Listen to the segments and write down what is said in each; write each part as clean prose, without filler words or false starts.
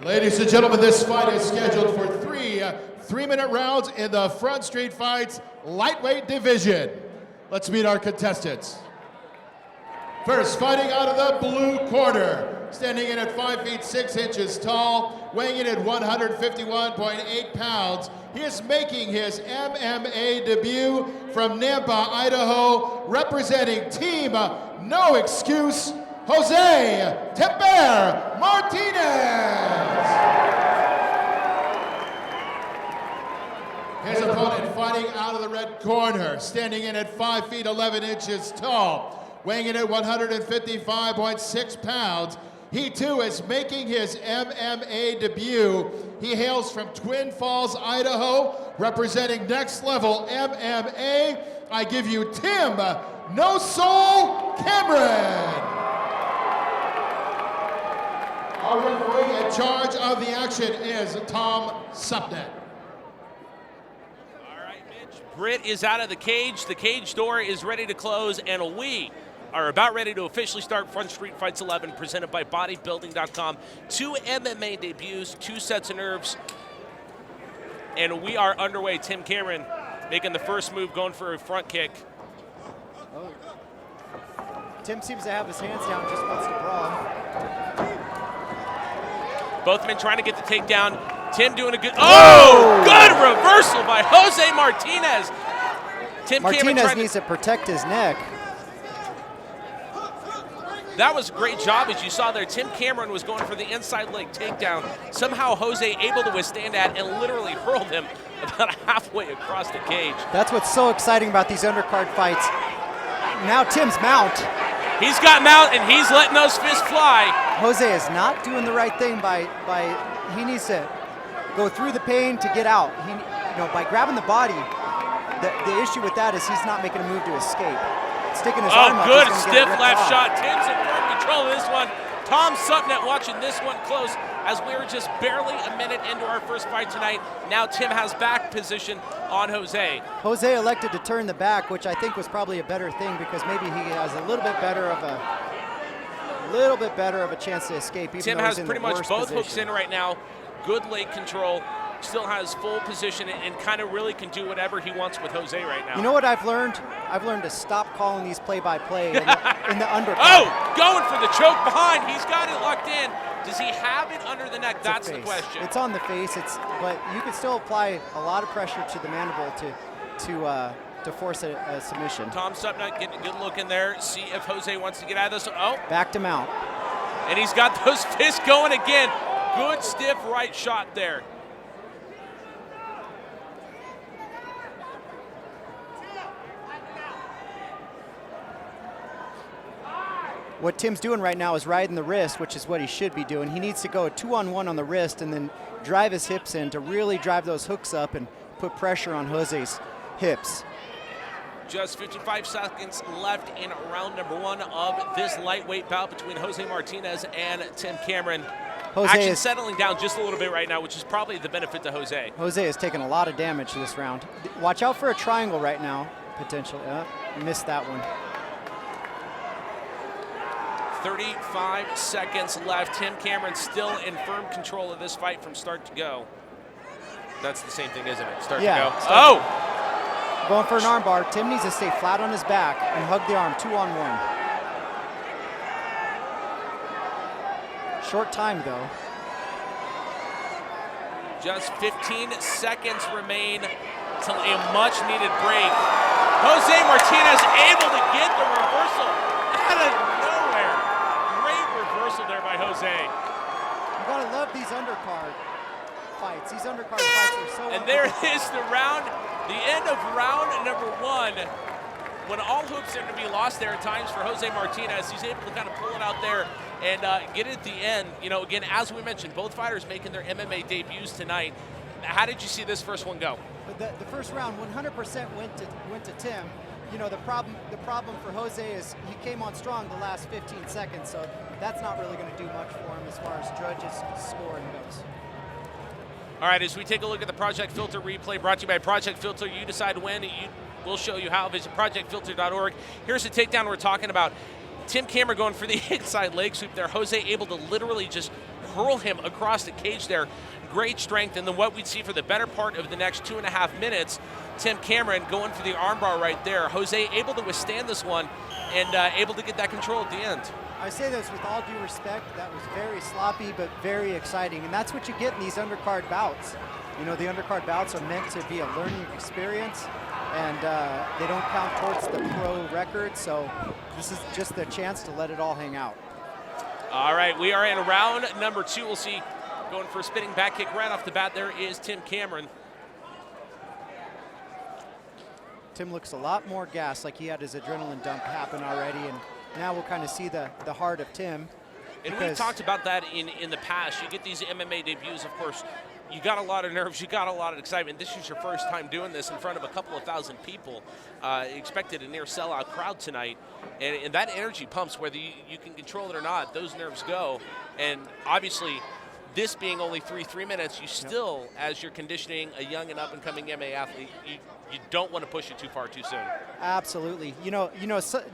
Ladies and gentlemen, this fight is scheduled for three-minute rounds in the Front Street Fights lightweight division. Let's meet our contestants. First, fighting out of the blue corner, standing in at 5 feet 6 inches tall, weighing in at 151.8 pounds. He is making his MMA debut from Nampa, Idaho, representing Team No Excuse, Jose Martinez. His opponent fighting out of the red corner, standing in at 5 feet 11 inches tall, weighing in at 155.6 pounds. He too is making his MMA debut. He hails from Twin Falls, Idaho, representing Next Level MMA. I give you Tim No Soul Cameron. Our referee in charge of the action is Tom Supnet. All right, Mitch. Britt is out of the cage. The cage door is ready to close, and we are about ready to officially start Front Street Fights 11, presented by bodybuilding.com. 2 MMA debuts, 2 sets of nerves, and we are underway. Tim Cameron making the first move, going for a front kick. Oh. Tim seems to have his hands down, just wants to brawl. Both men trying to get the takedown. Tim doing a good, good reversal by Jose Martinez. Martinez needs to protect his neck. That was a great job, as you saw there. Tim Cameron was going for the inside leg takedown. Somehow Jose able to withstand that and literally hurled him about halfway across the cage. That's what's so exciting about these undercard fights. Now Tim's mount. He's got mount and he's letting those fists fly. Jose is not doing the right thing by he needs to go through the pain to get out. By grabbing the body, the issue with that is he's not making a move to escape. Sticking his arm up, good he's stiff left off. shot. Tim's in firm control of this one. Tom Supnet watching this one close as we're just barely a minute into our first fight tonight. Now Tim has back position on Jose. Jose elected to turn the back, which I think was probably a better thing because maybe he has a little bit better of a chance to escape. Even Tim though has he's in pretty the much worst both position. hooks in right now. Good leg control. Still has full position and kind of really can do whatever he wants with Jose right now. You know what I've learned? I've learned to stop calling these play-by-play in the undercard. Oh, going for the choke behind. He's got it locked in. Does he have it under the neck? That's the question. It's on the face. But you can still apply a lot of pressure to the mandible to force a submission. Tom Supnet getting a good look in there. See if Jose wants to get out of this. Oh, back to mount. And he's got those fists going again. Good stiff right shot there. What Tim's doing right now is riding the wrist, which is what he should be doing. He needs to go 2-on-1 on the wrist and then drive his hips in to really drive those hooks up and put pressure on Jose's hips. Just 55 seconds left in round number 1 of this lightweight bout between Jose Martinez and Tim Cameron. Action settling down just a little bit right now, which is probably the benefit to Jose. Jose has taken a lot of damage this round. Watch out for a triangle right now, potentially. Missed that one. 35 seconds left. Tim Cameron still in firm control of this fight from start to go. That's the same thing, isn't it? Start to go. Going for an armbar. Tim needs to stay flat on his back and hug the arm 2-on-1. Short time, though. Just 15 seconds remain till a much-needed break. Jose Martinez able to get the reversal out of nowhere. Great reversal there by Jose. You gotta love these undercard fights. These undercard fights are so. And there is the round, the end of round number 1. When all hoops seem to be lost there at times for Jose Martinez, he's able to kind of pull it out there and get it at the end. Again, as we mentioned, both fighters making their MMA debuts tonight. How did you see this first one go? The first round 100% went to Tim. The problem for Jose is he came on strong the last 15 seconds, so that's not really going to do much for him as far as judges scoring goes. All right, as we take a look at the Project Filter replay brought to you by Project Filter, you decide when. We'll show you how. Visit projectfilter.org. Here's the takedown we're talking about. Tim Cameron going for the inside leg sweep there. Jose able to literally just hurl him across the cage there. Great strength, and then what we'd see for the better part of the next 2.5 minutes, Tim Cameron going for the armbar right there. Jose able to withstand this one and able to get that control at the end. I say this with all due respect, that was very sloppy but very exciting, and that's what you get in these undercard bouts. You know, the undercard bouts are meant to be a learning experience, and they don't count towards the pro record, so this is just a chance to let it all hang out. All right, we are in round number 2. We'll see, going for a spinning back kick right off the bat, there is Tim Cameron. Tim looks a lot more gassed, like he had his adrenaline dump happen already, and now we'll kind of see the heart of Tim. And we've talked about that in the past. You get these MMA debuts, of course, you got a lot of nerves, you got a lot of excitement. This is your first time doing this in front of a couple of thousand people. Expected a near sellout crowd tonight. And that energy pumps, whether you can control it or not. Those nerves go. And obviously, this being only 3 minutes, you still, as you're conditioning a young and up-and-coming MMA athlete, you don't want to push it too far too soon. Absolutely. You know,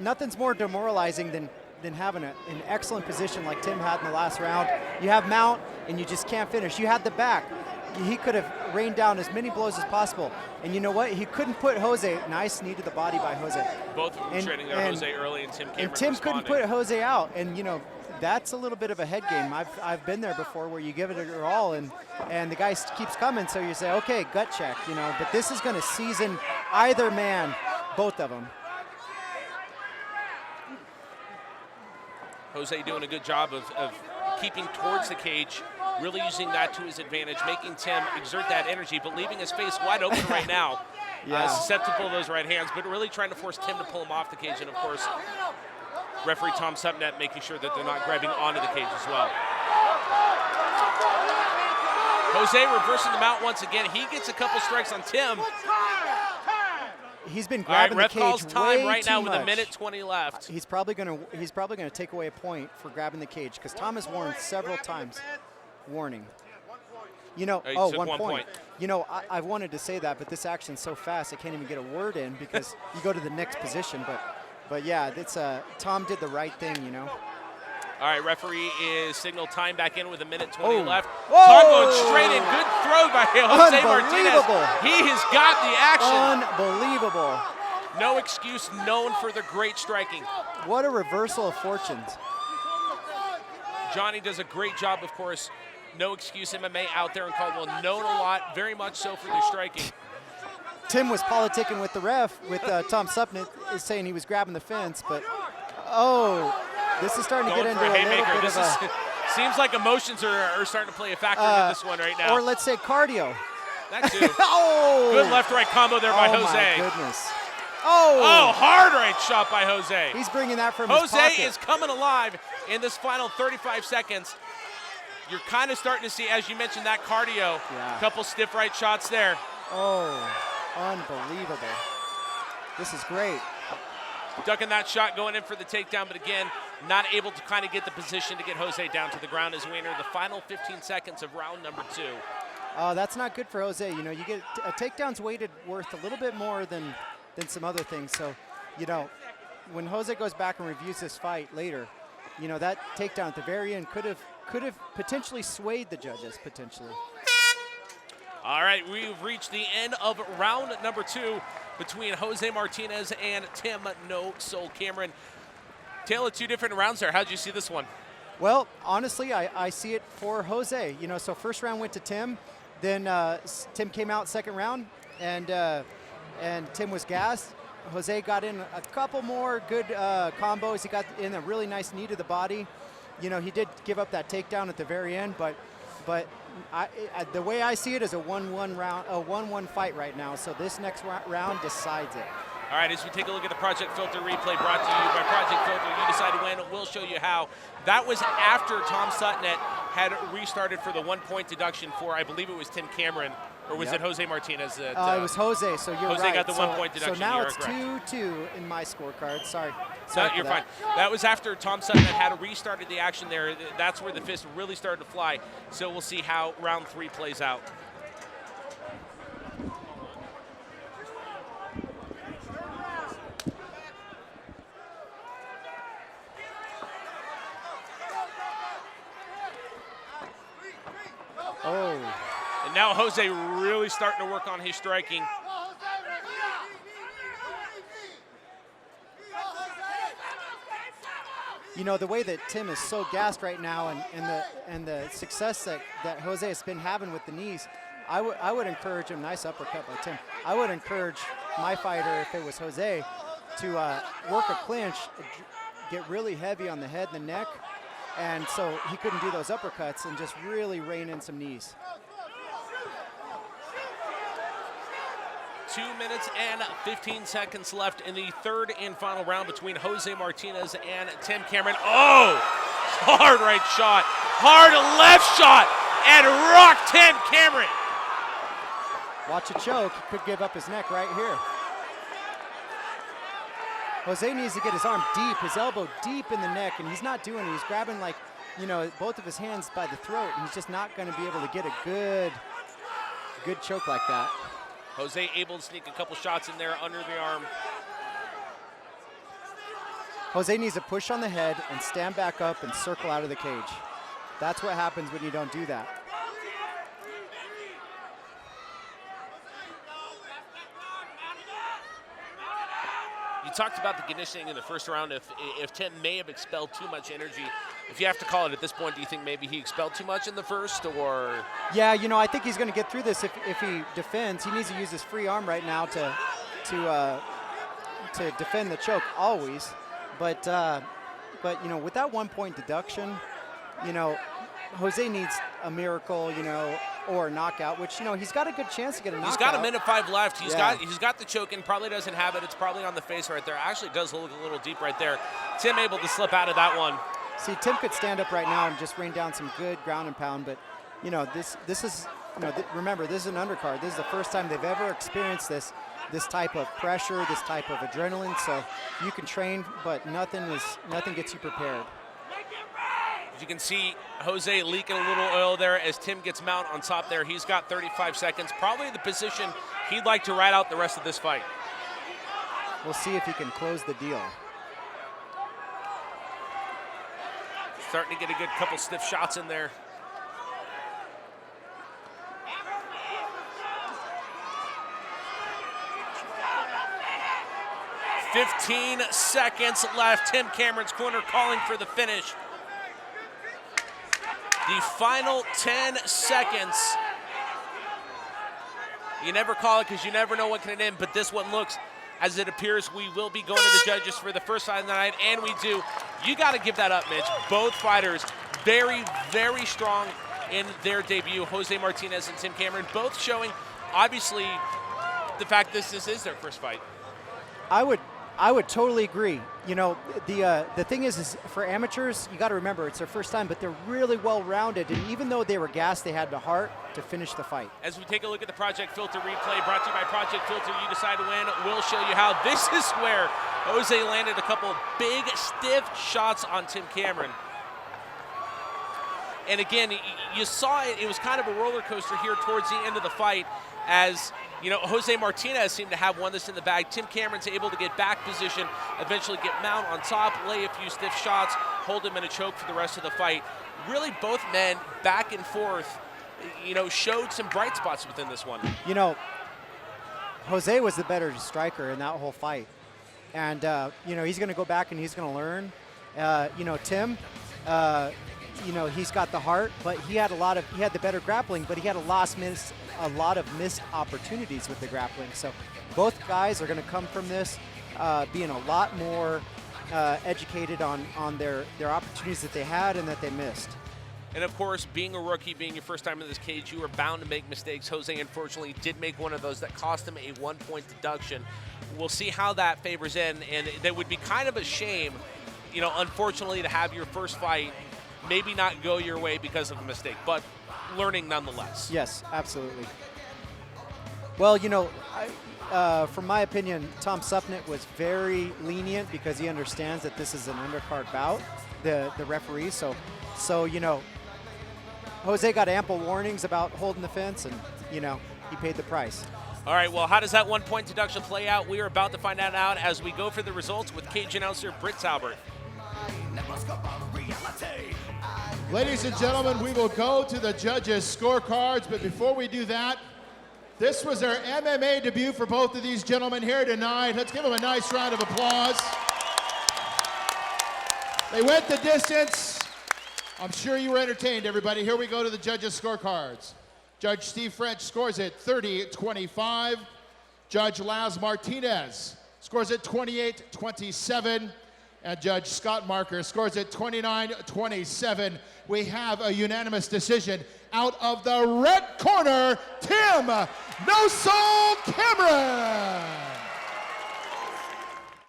nothing's more demoralizing than having an excellent position like Tim had in the last round. You have mount, and you just can't finish. You had the back. He could have rained down as many blows as possible. And you know what? He couldn't put Jose. Nice knee to the body by Jose. Both of them trading there, Jose early and Tim Cameron And Tim responding. couldn't put Jose out. And, you know, that's a little bit of a head game. I've been there before where you give it your all and the guy keeps coming, so you say, okay, gut check, you know. But this is going to season either man, both of them. Jose doing a good job of keeping towards the cage, really using that to his advantage, making Tim exert that energy, but leaving his face wide open right now. Yeah. Susceptible to those right hands, but really trying to force Tim to pull him off the cage. And, of course, referee Tom Supnet making sure that they're not grabbing onto the cage as well. Jose reversing the mount once again. He gets a couple strikes on Tim. He's been grabbing ref the calls cage time way right too now with much. 1:20 left. He's probably gonna take away a point for grabbing the cage because Tom has warned several times. Warning. You know, Oh, he took 1 1 point. You know, I wanted to say that, but this action's so fast I can't even get a word in because you go to the next position. But yeah, it's Tom did the right thing, you know. All right, referee is signal time back in with 1:20 left. Whoa! Tom going straight in. Good throw by Jose Martinez. Unbelievable. He has got the action. Unbelievable. No excuse, known for the great striking. What a reversal of fortunes. Johnny does a great job, of course. No excuse MMA out there in Caldwell. Known a lot, very much so for their striking. Tim was politicking with the ref, with Tom Supnet is saying he was grabbing the fence, but this is starting to Going get into for a a little haymaker. bit This of is, seems like emotions are starting to play a factor in this one right now. Or let's say cardio. That too. Oh! Good left-right combo there by Jose. Oh, my goodness. Oh, hard right shot by Jose. He's bringing that from his Jose pocket. is coming alive in this final 35 seconds. You're kind of starting to see, as you mentioned, that cardio. Yeah. Couple stiff right shots there. Oh, unbelievable. This is great. Ducking that shot, going in for the takedown, but again, not able to kind of get the position to get Jose down to the ground as we enter the final 15 seconds of round number 2. That's not good for Jose. You know, you get a takedown's weighted worth a little bit more than some other things. So, you know, when Jose goes back and reviews this fight later, you know, that takedown at the very end could have potentially swayed the judges, potentially. All right, we've reached the end of round number 2 between Jose Martinez and Tim No Soul Cameron. Tale of two different rounds there. How'd you see this one? Well, honestly, I see it for Jose. You know, so first round went to Tim, then Tim came out second round, and Tim was gassed. Jose got in a couple more good combos. He got in a really nice knee to the body. You know, he did give up that takedown at the very end, but the way I see it is a 1-1 fight right now. So this next round decides it. All right, as we take a look at the Project Filter replay brought to you by Project Filter, you decide to win. We'll show you how. That was after Tom Supnet had restarted for the 1-point deduction for, I believe it was Tim Cameron, or was it Jose Martinez? That, it was Jose, so you're right. Jose got the 1-point deduction. So now You're it's correct. 2-2 in my scorecard. Sorry. No, you're fine. That was after Tom Supnet had restarted the action there. That's where the fist really started to fly. So we'll see how round 3 plays out. Oh. And now Jose really starting to work on his striking. You know, the way that Tim is so gassed right now and the success that Jose has been having with the knees, I would encourage him, nice uppercut by Tim. I would encourage my fighter, if it was Jose, to work a clinch, get really heavy on the head and the neck, and so he couldn't do those uppercuts and just really rein in some knees. 2 minutes and 15 seconds left in the third and final round between Jose Martinez and Tim Cameron. Oh, hard right shot, hard left shot, and rocked Tim Cameron. Watch a choke, he could give up his neck right here. Jose needs to get his arm deep, his elbow deep in the neck, and he's not doing it. He's grabbing, like, you know, both of his hands by the throat, and he's just not going to be able to get a good choke like that. Jose able to sneak a couple shots in there under the arm. Jose needs to push on the head and stand back up and circle out of the cage. That's what happens when you don't do that. You talked about the conditioning in the first round. If Tim may have expelled too much energy, if you have to call it at this point, do you think maybe he expelled too much in the first, or? Yeah, you know, I think he's going to get through this if he defends. He needs to use his free arm right now to defend the choke always. But you know, with that 1 point deduction, you know, Jose needs a miracle, you know, or a knockout, which, you know, he's got a good chance to get a knockout. He's got 1 minute 5 left. He's Yeah. got the choke in, probably doesn't have it. It's probably on the face right there. Actually does look a little deep right there. Tim able to slip out of that one. See, Tim could stand up right now and just rain down some good ground and pound, but, you know, this is, you know, remember, this is an undercard. This is the first time they've ever experienced this type of pressure, this type of adrenaline. So you can train, but nothing gets you prepared. As you can see, Jose leaking a little oil there as Tim gets mount on top there. He's got 35 seconds, probably the position he'd like to ride out the rest of this fight. We'll see if he can close the deal. Starting to get a good couple stiff shots in there. "15 seconds left. Tim Cameron's corner calling for the finish. The final 10 seconds. You never call it because you never know what can end, but this one looks as it appears we will be going to the judges for the first time of the night, and we do. You got to give that up, Mitch. Both fighters very, very strong in their debut. Jose Martinez and Tim Cameron both showing, obviously, the fact this is their first fight. I would totally agree. You know, the thing is for amateurs, you got to remember it's their first time, but they're really well-rounded, and even though they were gassed, they had the heart to finish the fight. As we take a look at the Project Filter replay, brought to you by Project Filter, you decide to win. We'll show you how. This is where Jose landed a couple big, stiff shots on Tim Cameron. And again, you saw it. It was kind of a roller coaster here towards the end of the fight, as you know, Jose Martinez seemed to have one that's in the bag. Tim Cameron's able to get back position, eventually get mount on top, lay a few stiff shots, hold him in a choke for the rest of the fight. Really, both men back and forth, you know, showed some bright spots within this one. You know, Jose was the better striker in that whole fight. And, you know, he's going to go back and he's going to learn. You know, Tim, you know, he's got the heart, but he had the better grappling, but he had a lot of missed opportunities with the grappling. So both guys are going to come from this being a lot more educated on their opportunities that they had and that they missed. And of course, being a rookie, being your first time in this cage, you are bound to make mistakes. Jose, unfortunately, did make one of those that cost him a 1 point deduction. We'll see how that favors in, and that would be kind of a shame, you know, unfortunately, to have your first fight maybe not go your way because of a mistake, but learning nonetheless. Yes, absolutely. Well, you know, from my opinion, Tom Supnett was very lenient because he understands that this is an undercard bout, the referee. So you know, Jose got ample warnings about holding the fence, and you know, he paid the price. All right, well, how does that 1 point deduction play out? We are about to find out as we go for the results with cage announcer Britt Talbert. Never scope on reality. Ladies and gentlemen, we will go to the judges' scorecards, but before we do that, this was their MMA debut for both of these gentlemen here tonight. Let's give them a nice round of applause. They went the distance. I'm sure you were entertained, everybody. Here we go to the judges' scorecards. Judge Steve French scores it 30-25. Judge Jose Martinez scores it 28-27. And Judge Scott Marker scores it 29-27. We have a unanimous decision. Out of the red corner, Tim No Soul Cameron.